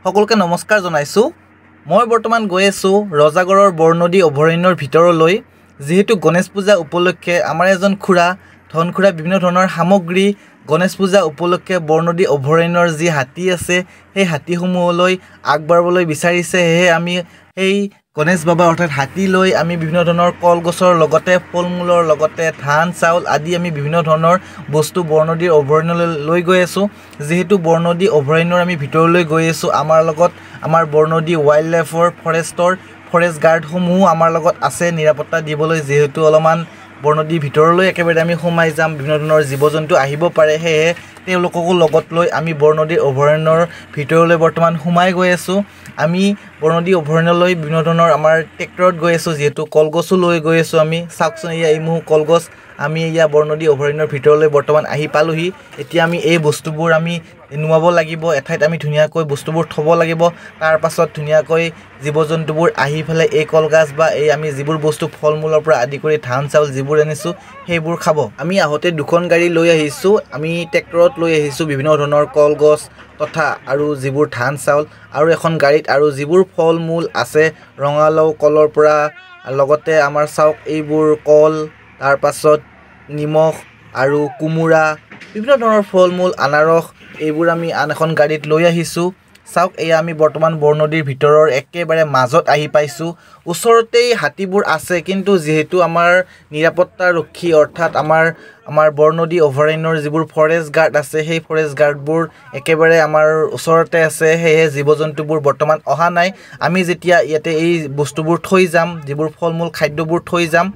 সকলোকে নমস্কাৰ জনাইছোঁ। মই বৰ্তমান গৈ আছোঁ ৰজাগড়ৰ বৰনদী অভয়াৰণ্যৰ ভিতৰলৈ। যিহেতু গণেশ পূজা উপলক্ষে আমাৰ এজন খুৰা ধন খুৰা বিভিন্ন ধৰণৰ সামগ্ৰী গণেশ পূজা উপলক্ষে বৰনদী অভয়াৰণ্যৰ যি হাতী আছে সেই হাতীসমূহলৈ আগবঢ়াবলৈ বিচাৰিছে। সেয়ে আমি সেই গণেশ বাবা অৰ্থাৎ হাতী লৈ আমি বিভিন্ন ধৰণৰ কলগছৰ লগতে ফল মূলৰ লগতে ধান চাউল আদি আমি বিভিন্ন ধৰণৰ বস্তু বৰনদীৰ অভয়াৰণ্যলৈ লৈ গৈ আছোঁ। যিহেতু বৰনদী অভয়াৰণ্যৰ আমি ভিতৰলৈ গৈ আছোঁ, আমাৰ লগত আমাৰ বৰনদী ৱাইল্ড লাইফৰ ফৰেষ্ট গাৰ্ডসমূহো আমাৰ লগত আছে নিৰাপত্তা দিবলৈ। যিহেতু অলপমান বৰনদীৰ ভিতৰলৈ একেবাৰে আমি সোমাই যাম, বিভিন্ন ধৰণৰ জীৱ জন্তু আহিব পাৰে, সেয়েহে তেওঁলোককো লগত লৈ আমি বৰনদী অভয়াৰণ্যৰ ভিতৰলৈ বৰ্তমান সোমাই গৈ আছোঁ। আমি বৰনদী অভয়াৰণ্যলৈ বিভিন্ন ধৰণৰ আমাৰ ট্ৰেক্টৰত গৈ আছোঁ, যিহেতু কলগছো লৈ গৈ আছোঁ। আমি চাওকচোন, এয়া এইসমূহ কলগছ। আমি এয়া বৰনদী অভয়াৰণ্যৰ ভিতৰলৈ বৰ্তমান আহি পালোহি। এতিয়া আমি এই বস্তুবোৰ আমি নুৱাব লাগিব, এঠাইত আমি ধুনীয়াকৈ বস্তুবোৰ থ'ব লাগিব। তাৰ পাছত ধুনীয়াকৈ জীৱ জন্তুবোৰ আহি পেলাই এই কলগছ বা এই আমি যিবোৰ বস্তু ফল মূলৰ পৰা আদি কৰি ধান চাউল যিবোৰ আনিছোঁ সেইবোৰ খাব। আমি আহোঁতে দুখন গাড়ী লৈ আহিছোঁ। আমি ট্ৰেক্টৰত লৈ আহিছোঁ বিভিন্ন ধৰণৰ কলগছ তথা আৰু যিবোৰ ধান চাউল, আৰু এখন গাড়ীত আৰু যিবোৰ ফল মূল আছে ৰঙালাও কলৰ পৰা লগতে আমাৰ চাওক এইবোৰ কল, তাৰ পাছত নিমখ আৰু কোমোৰা, বিভিন্ন ধৰণৰ ফল মূল আনাৰস, এইবোৰ আমি আন এখন গাড়ীত লৈ আহিছোঁ। চাওক, এয়া আমি বৰ্তমান বৰনদীৰ ভিতৰৰ একেবাৰে মাজত আহি পাইছোঁ। ওচৰতেই হাতীবোৰ আছে, কিন্তু যিহেতু আমাৰ নিৰাপত্তাৰক্ষী অৰ্থাৎ আমাৰ বৰনদী অভয়াৰণ্যৰ যিবোৰ ফৰেষ্ট গাৰ্ড আছে সেই ফৰেষ্ট গাৰ্ডবোৰ একেবাৰে আমাৰ ওচৰতে আছে, সেয়েহে জীৱ জন্তুবোৰ বৰ্তমান অহা নাই। আমি যেতিয়া ইয়াতে এই বস্তুবোৰ থৈ যাম, যিবোৰ ফল মূল খাদ্যবোৰ থৈ যাম,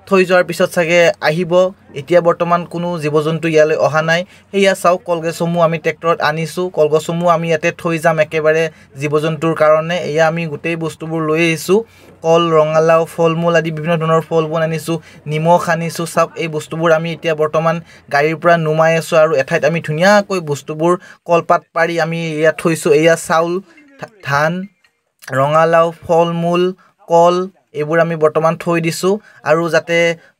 থৈ যোৱাৰ পিছত চাগে আহিব। এতিয়া বৰ্তমান কোনো জীৱ জন্তু ইয়ালৈ অহা নাই। সেয়া চাওক, কলগছসমূহ আমি ট্ৰেক্টৰত আনিছোঁ, কলগছসমূহ আমি ইয়াতে থৈ যাম একেবাৰে জীৱ জন্তুৰ কাৰণে। এয়া আমি গোটেই বস্তুবোৰ লৈ আহিছোঁ, কল, ৰঙালাও, ফল মূল আদি বিভিন্ন ধৰণৰ ফল মূল আনিছোঁ, নিমখ আনিছোঁ। চাওক, এই বস্তুবোৰ আমি এতিয়া বৰ্তমান গাড়ীৰ পৰা নুমাই আছোঁ আৰু এঠাইত আমি ধুনীয়াকৈ বস্তুবোৰ কলপাত পাৰি আমি ইয়াত থৈছোঁ। এয়া চাউল, ধান, ৰঙালাও, ফল মূল, কল, এইবোৰ আমি বৰ্তমান থৈ দিছোঁ। আৰু যাতে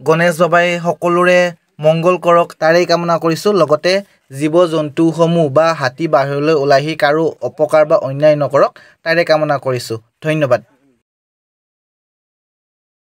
গণেশ বাবাই সকলোৰে মংগল কৰক তাৰেই কামনা কৰিছোঁ। লগতে জীৱ জন্তুসমূহ বা হাতী বাহিৰলৈ ওলাই আহি কাৰো অপকাৰ বা অন্যায় নকৰক তাৰে কামনা কৰিছোঁ। ধন্যবাদ।